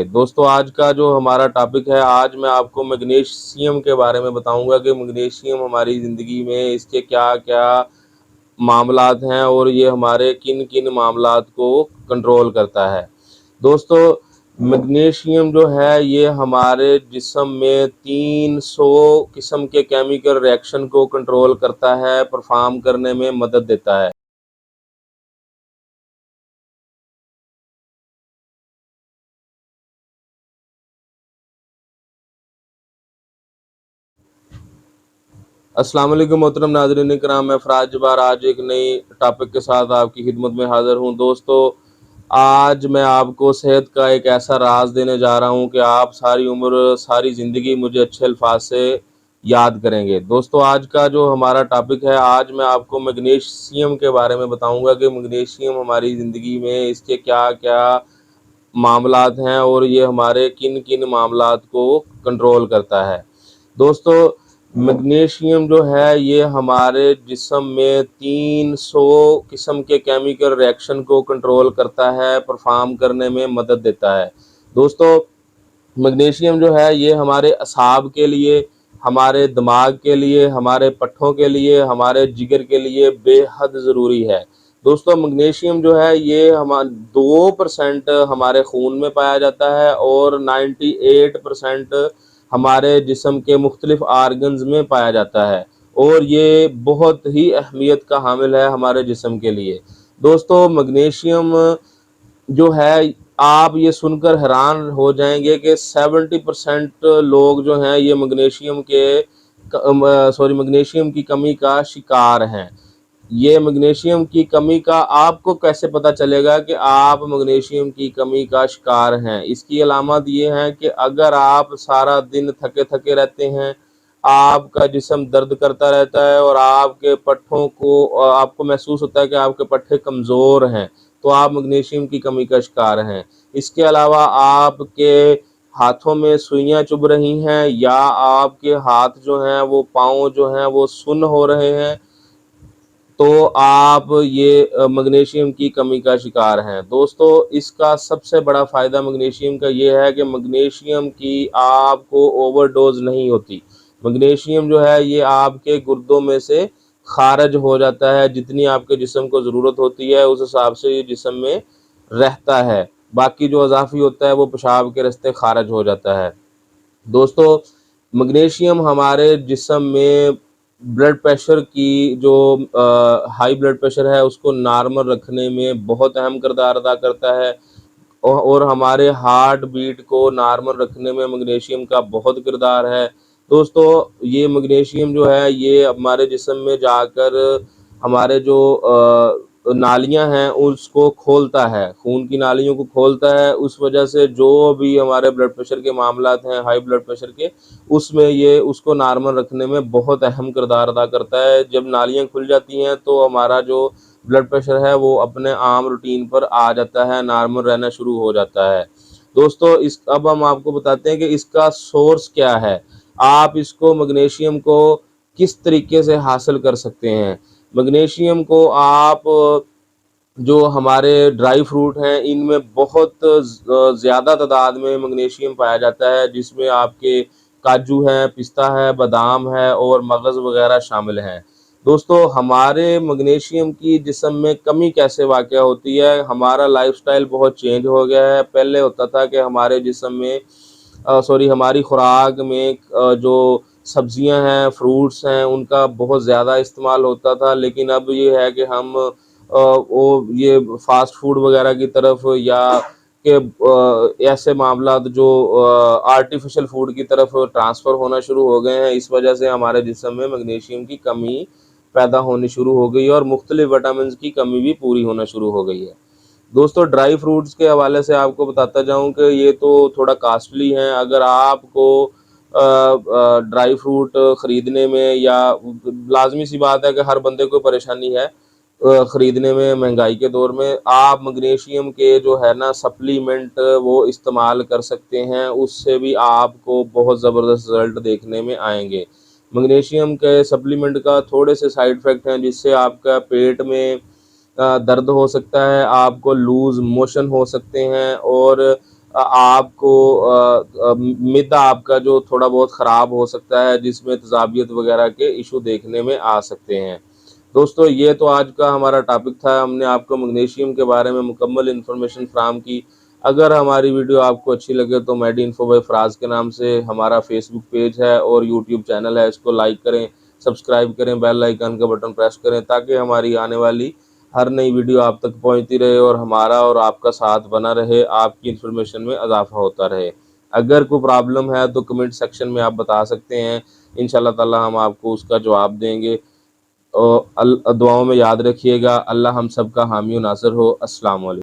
दोस्तों आज का जो हमारा टॉपिक है, आज मैं आपको मैग्नीशियम के बारे में बताऊंगा कि मैग्नीशियम हमारी ज़िंदगी में इसके क्या-क्या मामलात हैं और ये हमारे किन-किन मामलात को कंट्रोल करता है। दोस्तों मैग्नीशियम जो है ये हमारे जिस्म में 300 किस्म के केमिकल रिएक्शन को कंट्रोल करता है, परफॉर्म करने में मदद देता है। अस्सलाम वालेकुम मोहतरम नाज़रीन इकराम, मैं फ़राज जब्बार आज एक नई टॉपिक के साथ आपकी खिदमत में हाज़िर हूँ। दोस्तों आज मैं आपको सेहत का एक ऐसा राज देने जा रहा हूँ कि आप सारी उम्र सारी ज़िंदगी मुझे अच्छे अल्फाज से याद करेंगे। दोस्तों आज का जो हमारा टॉपिक है, आज मैं आपको मैग्नीशियम के बारे में बताऊँगा कि मैग्नीशियम हमारी ज़िंदगी में इसके क्या-क्या मामलात हैं और ये हमारे किन-किन मामलात को कंट्रोल करता है। दोस्तों मैग्नीशियम जो है ये हमारे जिस्म में 300 किस्म के केमिकल रिएक्शन को कंट्रोल करता है, परफॉर्म करने में मदद देता है। दोस्तों मैग्नीशियम जो है ये हमारे असाब के लिए, हमारे दिमाग के लिए, हमारे पट्ठों के लिए, हमारे जिगर के लिए बेहद ज़रूरी है। दोस्तों मैग्नीशियम जो है ये 2% हमारे खून में पाया जाता है और 98% हमारे जिस्म के मुख्तलिफ आर्गन्स में पाया जाता है और ये बहुत ही अहमियत का हामिल है हमारे जिस्म के लिए। दोस्तों मैग्नीशियम जो है आप ये सुनकर हैरान हो जाएंगे कि 70% लोग जो हैं ये मैग्नीशियम की कमी का शिकार हैं। ये मैग्नीशियम की कमी का आपको कैसे पता चलेगा कि आप मैग्नीशियम की कमी का शिकार हैं? इसकी अलामत ये है कि अगर आप सारा दिन थके-थके रहते हैं, आपका जिस्म दर्द करता रहता है और आपके पट्ठों को आपको महसूस होता है कि आपके पट्ठे कमज़ोर हैं, तो आप मैग्नीशियम की कमी का शिकार हैं। इसके अलावा आपके हाथों में सुइयाँ चुभ रही हैं या आपके हाथ जो हैं वो पाँव जो हैं वो सुन्न हो रहे हैं, तो आप ये मैग्नीशियम की कमी का शिकार हैं। दोस्तों इसका सबसे बड़ा फ़ायदा मैग्नीशियम का ये है कि मैग्नीशियम की आपको ओवरडोज़ नहीं होती। मैग्नीशियम जो है ये आपके गुर्दों में से ख़ारिज हो जाता है, जितनी आपके जिस्म को ज़रूरत होती है उस हिसाब से ये जिस्म में रहता है। बाकी जो इज़ाफ़ी होता है वो पेशाब के रास्ते ख़ारिज हो जाता है। दोस्तों मैग्नीशियम हमारे जिस्म में ब्लड प्रेशर की जो हाई ब्लड प्रेशर है उसको नॉर्मल रखने में बहुत अहम किरदार अदा करता है और हमारे हार्ट बीट को नॉर्मल रखने में मैग्नीशियम का बहुत किरदार है। दोस्तों ये मैग्नीशियम जो है ये हमारे जिस्म में जाकर हमारे जो नालियाँ हैं उसको खोलता है, खून की नालियों को खोलता है। उस वजह से जो भी हमारे ब्लड प्रेशर के मामलात हैं, हाई ब्लड प्रेशर के, उसमें ये उसको नॉर्मल रखने में बहुत अहम किरदार अदा करता है। जब नालियाँ खुल जाती हैं तो हमारा जो ब्लड प्रेशर है वो अपने आम रूटीन पर आ जाता है, नॉर्मल रहना शुरू हो जाता है। दोस्तों अब हम आपको बताते हैं कि इसका सोर्स क्या है। आप इसको मैग्नीशियम को किस तरीके से हासिल कर सकते हैं। मैग्नीशियम को आप जो हमारे ड्राई फ्रूट हैं इनमें बहुत ज़्यादा तादाद में मैग्नीशियम पाया जाता है, जिसमें आपके काजू है, पिस्ता है, बादाम है और मगज़ वगैरह शामिल हैं। दोस्तों हमारे मैग्नीशियम की जिस्म में कमी कैसे वाक़या होती है, हमारा लाइफ़स्टाइल बहुत चेंज हो गया है। पहले होता था कि हमारे जिस्म में हमारी खुराक में जो सब्जियां हैं, फ्रूट्स हैं, उनका बहुत ज़्यादा इस्तेमाल होता था, लेकिन अब ये है कि हम वो ये फास्ट फूड वगैरह की तरफ या ऐसे मामलात जो आर्टिफिशियल फूड की तरफ ट्रांसफ़र होना शुरू हो गए हैं। इस वजह से हमारे जिस्म में मैग्नीशियम की कमी पैदा होनी शुरू हो गई है और मुख्तलिफ विटामिन की कमी भी पूरी होना शुरू हो गई है। दोस्तों ड्राई फ्रूट्स के हवाले से आपको बताता जाऊं कि ये तो थोड़ा कास्टली हैं। अगर आपको ड्राई फ्रूट ख़रीदने में या लाजमी सी बात है कि हर बंदे को परेशानी है ख़रीदने में, महंगाई के दौर में आप मैग्नीशियम के जो है ना सप्लीमेंट वो इस्तेमाल कर सकते हैं, उससे भी आपको बहुत ज़बरदस्त रिज़ल्ट देखने में आएंगे। मैग्नीशियम के सप्लीमेंट का थोड़े से साइड इफ़ेक्ट हैं, जिससे आपका पेट में दर्द हो सकता है, आपको लूज़ मोशन हो सकते हैं और आपको मिदा आपका जो थोड़ा बहुत ख़राब हो सकता है, जिसमें तेज़ाबियत वगैरह के इशू देखने में आ सकते हैं। दोस्तों, ये तो आज का हमारा टॉपिक था। हमने आपको मैग्नीशियम के बारे में मुकम्मल इन्फॉर्मेशन फ़राहम की। अगर हमारी वीडियो आपको अच्छी लगे तो मेडी इन्फो बाय फ़राज़ के नाम से हमारा फेसबुक पेज है और यूट्यूब चैनल है, इसको लाइक करें, सब्सक्राइब करें, बेल आइकन का बटन प्रेस करें, ताकि हमारी आने वाली हर नई वीडियो आप तक पहुंचती रहे और हमारा और आपका साथ बना रहे, आपकी इन्फॉर्मेशन में इजाफा होता रहे। अगर कोई प्रॉब्लम है तो कमेंट सेक्शन में आप बता सकते हैं, इंशाल्लाह ताला हम आपको उसका जवाब देंगे। और दुआओं में याद रखिएगा। अल्लाह हम सब का हामी और नासिर हो। अस्सलाम वालेकुम।